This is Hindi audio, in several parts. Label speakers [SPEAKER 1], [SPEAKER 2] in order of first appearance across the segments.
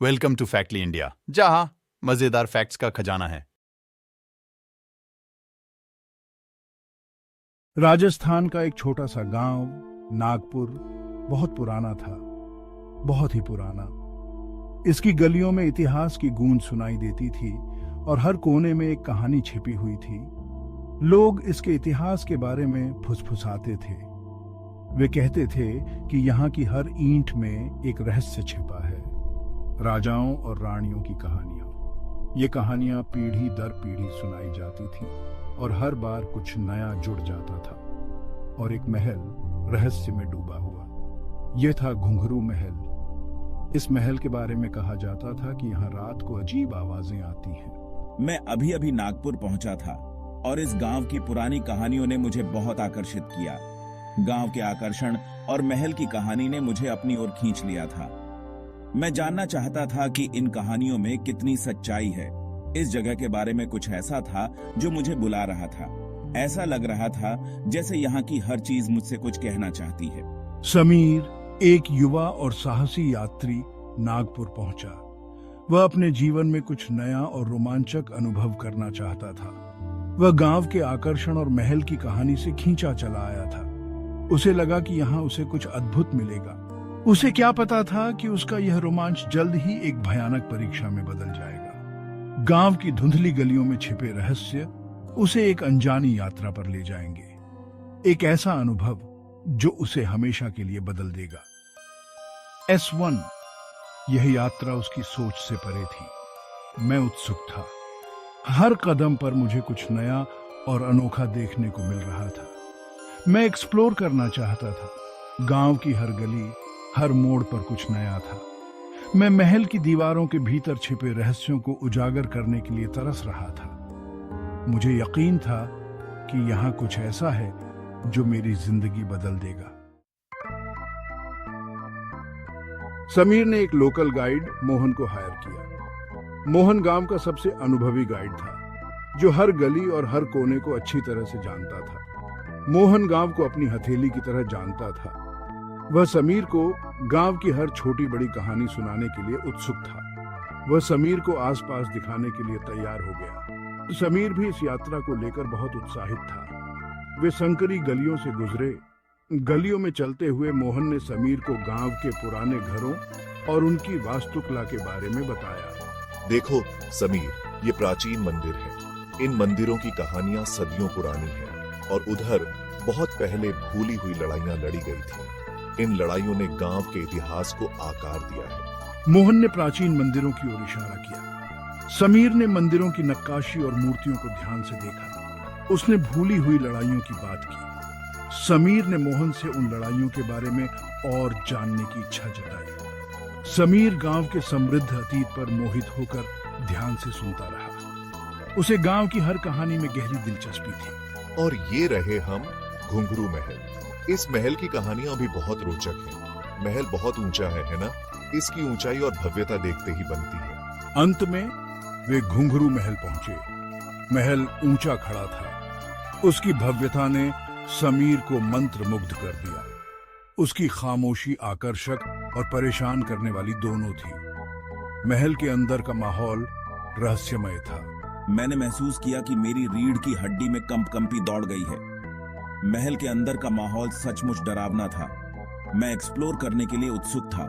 [SPEAKER 1] वेलकम टू फैक्टली इंडिया, जहां मजेदार फैक्ट्स का खजाना है।
[SPEAKER 2] राजस्थान का एक छोटा सा गांव नागपुर बहुत पुराना था, बहुत ही पुराना। इसकी गलियों में इतिहास की गूंज सुनाई देती थी और हर कोने में एक कहानी छिपी हुई थी। लोग इसके इतिहास के बारे में फुसफुसाते थे। वे कहते थे कि यहाँ की हर ईंट में एक रहस्य छिपा है। राजाओं और रानियों की कहानियां। ये कहानियां पीढ़ी दर पीढ़ी सुनाई जाती थी और हर बार कुछ नया जुड़ जाता था। और एक महल रहस्य में डूबा हुआ। यह था घुंघरू महल। इस महल के बारे में कहा जाता था कि यहाँ रात को अजीब आवाजें आती हैं।
[SPEAKER 3] मैं अभी अभी नागपुर पहुंचा था और इस गांव की पुरानी कहानियों ने मुझे बहुत आकर्षित किया। गांव के आकर्षण और महल की कहानी ने मुझे अपनी ओर खींच लिया था। मैं जानना चाहता था कि इन कहानियों में कितनी सच्चाई है। इस जगह के बारे में कुछ ऐसा था जो मुझे बुला रहा था। ऐसा लग रहा था जैसे यहाँ की हर चीज मुझसे कुछ कहना चाहती है।
[SPEAKER 2] समीर, एक युवा और साहसी यात्री, नागपुर पहुंचा। वह अपने जीवन में कुछ नया और रोमांचक अनुभव करना चाहता था। वह गांव के आकर्षण और महल की कहानी से खींचा चला आया था। उसे लगा कि यहाँ उसे कुछ अद्भुत मिलेगा। उसे क्या पता था कि उसका यह रोमांच जल्द ही एक भयानक परीक्षा में बदल जाएगा। गांव की धुंधली गलियों में छिपे रहस्य उसे एक अनजानी यात्रा पर ले जाएंगे। एक ऐसा अनुभव जो उसे हमेशा के लिए बदल देगा। S1, यह यात्रा उसकी सोच से परे थी। मैं उत्सुक था। हर कदम पर मुझे कुछ नया और अनोखा देखने को मिल रहा था। मैं एक्सप्लोर करना चाहता था। गांव की हर गली, हर मोड़ पर कुछ नया था। मैं महल की दीवारों के भीतर छिपे रहस्यों को उजागर करने के लिए तरस रहा था। मुझे यकीन था कि यहाँ कुछ ऐसा है जो मेरी जिंदगी बदल देगा। समीर ने एक लोकल गाइड मोहन को हायर किया। मोहन गांव का सबसे अनुभवी गाइड था, जो हर गली और हर कोने को अच्छी तरह से जानता था। मोहन गांव को अपनी हथेली की तरह जानता था। वह समीर को गांव की हर छोटी बड़ी कहानी सुनाने के लिए उत्सुक था। वह समीर को आसपास दिखाने के लिए तैयार हो गया। समीर भी इस यात्रा को लेकर बहुत उत्साहित था। वे संकरी गलियों से गुजरे। गलियों में चलते हुए मोहन ने समीर को गांव के पुराने घरों और उनकी वास्तुकला के बारे में बताया।
[SPEAKER 4] देखो समीर, ये प्राचीन मंदिर है। इन मंदिरों की कहानियां सदियों पुरानी हैं और उधर बहुत पहले भूली हुई लड़ाइयां लड़ी गई थी। इन लड़ाइयों ने गांव के इतिहास को आकार दिया है।
[SPEAKER 2] मोहन ने प्राचीन मंदिरों की ओर इशारा किया। समीर ने मंदिरों की नक्काशी और मूर्तियों को ध्यान से देखा। उसने भूली हुई लड़ाइयों की बात की। समीर ने मोहन से उन लड़ाइयों के बारे में और जानने की इच्छा जताई। समीर गांव के समृद्ध अतीत पर मोहित होकर ध्यान से सुनता रहा। उसे गांव की हर कहानी में गहरी दिलचस्पी थी।
[SPEAKER 4] और ये रहे हम घुंघरू महल। इस महल की कहानियां भी बहुत रोचक हैं। महल बहुत ऊंचा है ना? इसकी ऊंचाई और भव्यता देखते ही बनती है।
[SPEAKER 2] अंत में वे घुंघरू महल पहुंचे। महल ऊंचा खड़ा था। उसकी भव्यता ने समीर को मंत्रमुग्ध कर दिया। उसकी खामोशी आकर्षक और परेशान करने वाली दोनों थी। महल के अंदर का माहौल रहस्यमय था।
[SPEAKER 3] मैंने महसूस किया कि मेरी रीढ़ की हड्डी में कंपकंपी दौड़ गई है। महल के अंदर का माहौल सचमुच डरावना था। मैं एक्सप्लोर करने के लिए उत्सुक था,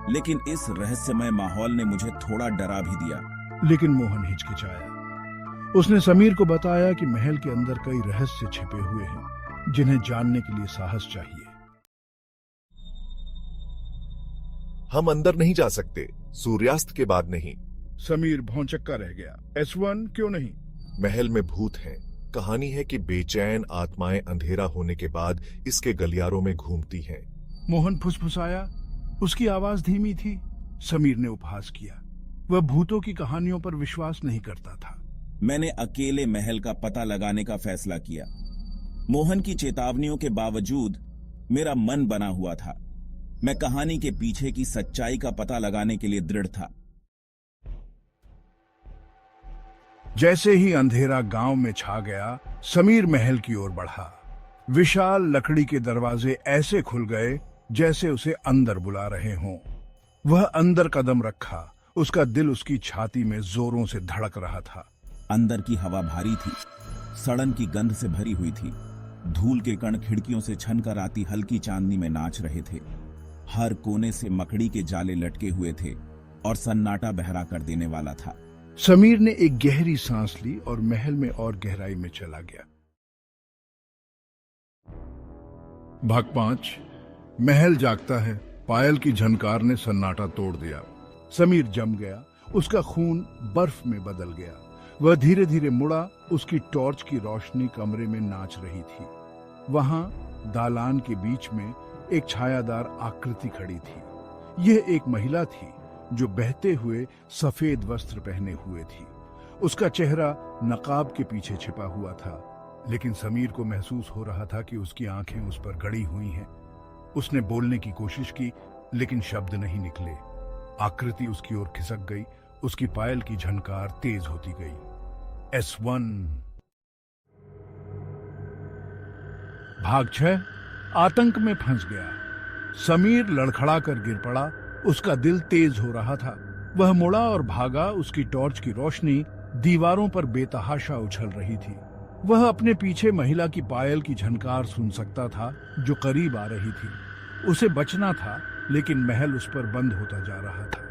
[SPEAKER 3] लेकिन इस रहस्यमय माहौल ने मुझे थोड़ा डरा भी दिया।
[SPEAKER 2] लेकिन मोहन हिचकिचाया। उसने समीर को बताया कि महल के अंदर कई रहस्य छिपे हुए हैं, जिन्हें जानने के लिए साहस चाहिए।
[SPEAKER 4] हम अंदर नहीं जा सकते, सूर्यास्त के बाद नहीं।
[SPEAKER 2] समीर भौंचक्का रह गया। S1 क्यों नहीं?
[SPEAKER 4] महल में भूत हैं। कहानी है कि बेचैन आत्माएं अंधेरा होने के बाद इसके गलियारों में घूमती हैं।
[SPEAKER 2] मोहन फुसफुसाया। उसकी आवाज धीमी थी। समीर ने उपहास किया। वह भूतों की कहानियों पर विश्वास नहीं करता था।
[SPEAKER 3] मैंने अकेले महल का पता लगाने का फैसला किया। मोहन की चेतावनियों के बावजूद मेरा मन बना हुआ था। मैं कहानी के पीछे की सच्चाई का पता लगाने के लिए दृढ़ था।
[SPEAKER 2] जैसे ही अंधेरा गांव में छा गया, समीर महल की ओर बढ़ा। विशाल लकड़ी के दरवाजे ऐसे खुल गए जैसे उसे अंदर बुला रहे हों। वह अंदर कदम रखा। उसका दिल उसकी छाती में जोरों से धड़क रहा था।
[SPEAKER 3] अंदर की हवा भारी थी, सड़न की गंध से भरी हुई थी। धूल के कण खिड़कियों से छनकर आती हल्की चांदनी में नाच रहे थे। हर कोने से मकड़ी के जाले लटके हुए थे और सन्नाटा बहरा कर देने वाला था।
[SPEAKER 2] समीर ने एक गहरी सांस ली और महल में और गहराई में चला गया। भाग 5। महल जागता है। पायल की झनकार ने सन्नाटा तोड़ दिया। समीर जम गया। उसका खून बर्फ में बदल गया। वह धीरे धीरे मुड़ा। उसकी टॉर्च की रोशनी कमरे में नाच रही थी। वहां दालान के बीच में एक छायादार आकृति खड़ी थी। यह एक महिला थी जो बहते हुए सफेद वस्त्र पहने हुए थी। उसका चेहरा नकाब के पीछे छिपा हुआ था, लेकिन समीर को महसूस हो रहा था कि उसकी आंखें उस पर गड़ी हुई हैं। उसने बोलने की कोशिश की, लेकिन शब्द नहीं निकले। आकृति उसकी ओर खिसक गई। उसकी पायल की झनकार तेज होती गई। S1। भाग 6। आतंक में फंस गया। समीर लड़खड़ा कर गिर पड़ा। उसका दिल तेज हो रहा था। वह मुड़ा और भागा। उसकी टॉर्च की रोशनी दीवारों पर बेतहाशा उछल रही थी। वह अपने पीछे महिला की पायल की झनकार सुन सकता था जो करीब आ रही थी। उसे बचना था, लेकिन महल उस पर बंद होता जा रहा था।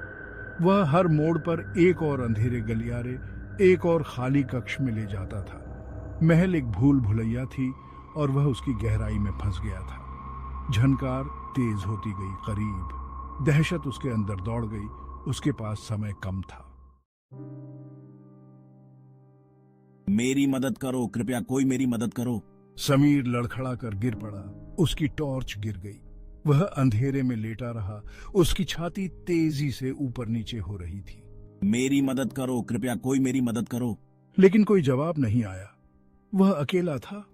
[SPEAKER 2] वह हर मोड़ पर एक और अंधेरे गलियारे, एक और खाली कक्ष में ले जाता था। महल एक भूल भुलैया थी और वह उसकी गहराई में फंस गया था। झनकार तेज होती गई, करीब। दहशत उसके अंदर दौड़ गई। उसके पास समय कम था।
[SPEAKER 3] मेरी मदद करो, कृपया कोई मेरी मदद करो।
[SPEAKER 2] समीर लड़खड़ा कर गिर पड़ा। उसकी टॉर्च गिर गई। वह अंधेरे में लेटा रहा। उसकी छाती तेजी से ऊपर नीचे हो रही थी।
[SPEAKER 3] मेरी मदद करो, कृपया कोई मेरी मदद करो।
[SPEAKER 2] लेकिन कोई जवाब नहीं आया। वह अकेला था।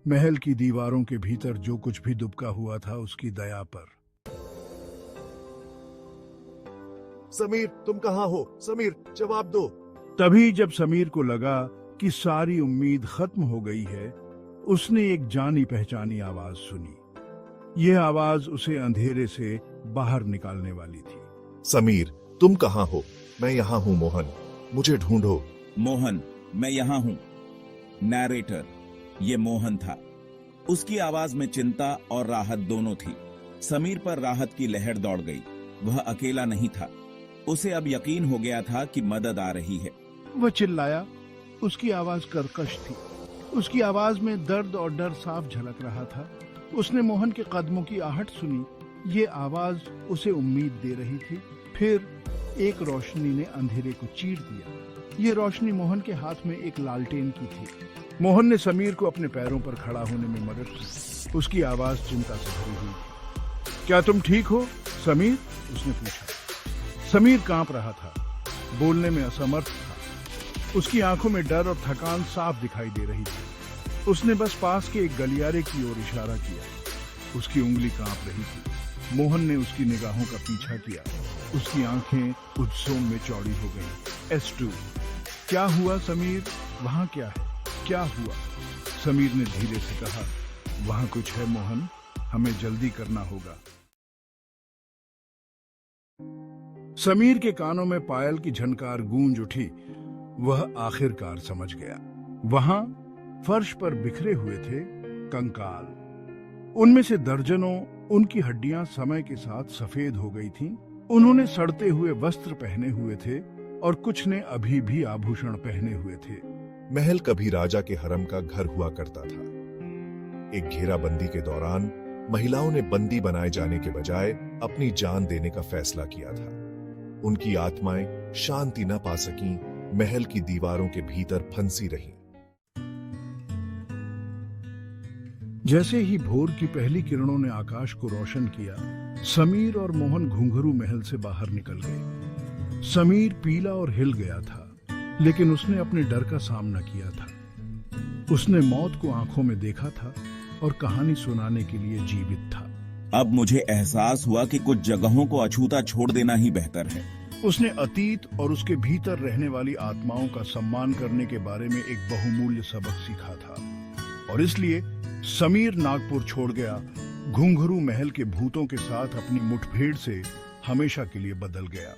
[SPEAKER 2] महल की दीवारों के भीतर जो कुछ भी दुबका हुआ था उसकी दया पर।
[SPEAKER 4] समीर, तुम कहाँ हो? समीर, जवाब दो।
[SPEAKER 2] तभी जब समीर को लगा कि सारी उम्मीद खत्म हो गई है, उसने एक जानी पहचानी आवाज सुनी। यह आवाज उसे अंधेरे से बाहर निकालने वाली थी।
[SPEAKER 4] समीर, तुम कहाँ हो? मैं यहाँ हूँ मोहन, मुझे ढूंढो।
[SPEAKER 3] मोहन, मैं यहाँ हूँ। नैरेटर, ये मोहन था। उसकी आवाज में चिंता और राहत दोनों थी। समीर पर राहत की लहर दौड़ गई। वह अकेला नहीं था। उसे अब यकीन हो गया था कि मदद आ रही है।
[SPEAKER 2] वह चिल्लाया। उसकी आवाज कर्कश थी। उसकी आवाज में दर्द और डर साफ झलक रहा था। उसने मोहन के कदमों की आहट सुनी। ये आवाज उसे उम्मीद दे रही थी। फिर एक रोशनी ने अंधेरे को चीर दिया। ये रोशनी मोहन के हाथ में एक लालटेन की थी। मोहन ने समीर को अपने पैरों पर खड़ा होने में मदद की। उसकी आवाज चिंता से भरी हुई थी। क्या तुम ठीक हो समीर? उसने पूछा। समीर कांप रहा था, बोलने में असमर्थ था। उसकी आंखों में डर और थकान साफ दिखाई दे रही थी। उसने बस पास के एक गलियारे की ओर इशारा किया। उसकी उंगली कांप रही थी। मोहन ने उसकी निगाहों का पीछा किया। उसकी आंखें उत्सोम में चौड़ी हो गईं। S2। क्या हुआ समीर? वहां क्या है? क्या हुआ? समीर ने धीरे से कहा, वहां कुछ है मोहन, हमें जल्दी करना होगा। समीर के कानों में पायल की झनकार गूंज उठी। वह आखिरकार समझ गया। वहां फर्श पर बिखरे हुए थे कंकाल। उनमें से दर्जनों, उनकी हड्डियां समय के साथ सफेद हो गई थीं। उन्होंने सड़ते हुए वस्त्र पहने हुए थे और कुछ ने अभी भी आभूषण पहने हुए थे।
[SPEAKER 4] महल कभी राजा के हरम का घर हुआ करता था। एक घेराबंदी के दौरान महिलाओं ने बंदी बनाए जाने के बजाय अपनी जान देने का फैसला किया था। उनकी आत्माएं शांति न पा सकीं, महल की दीवारों के भीतर फंसी रहीं।
[SPEAKER 2] जैसे ही भोर की पहली किरणों ने आकाश को रोशन किया, समीर और मोहन घुंघरू महल से बाहर निकल गए। समीर पीला और हिल गया था, लेकिन उसने अपने डर का सामना किया था। उसने मौत को आंखों में देखा था और कहानी सुनाने के लिए जीवित था।
[SPEAKER 3] अब मुझे एहसास हुआ कि कुछ जगहों को अछूता छोड़ देना ही बेहतर है।
[SPEAKER 2] उसने अतीत और उसके भीतर रहने वाली आत्माओं का सम्मान करने के बारे में एक बहुमूल्य सबक सीखा था, और इसलिए समीर नागपुर छोड़ गया। घुंघरू महल के भूतों के साथ अपनी मुठभेड़ से हमेशा के लिए बदल गया।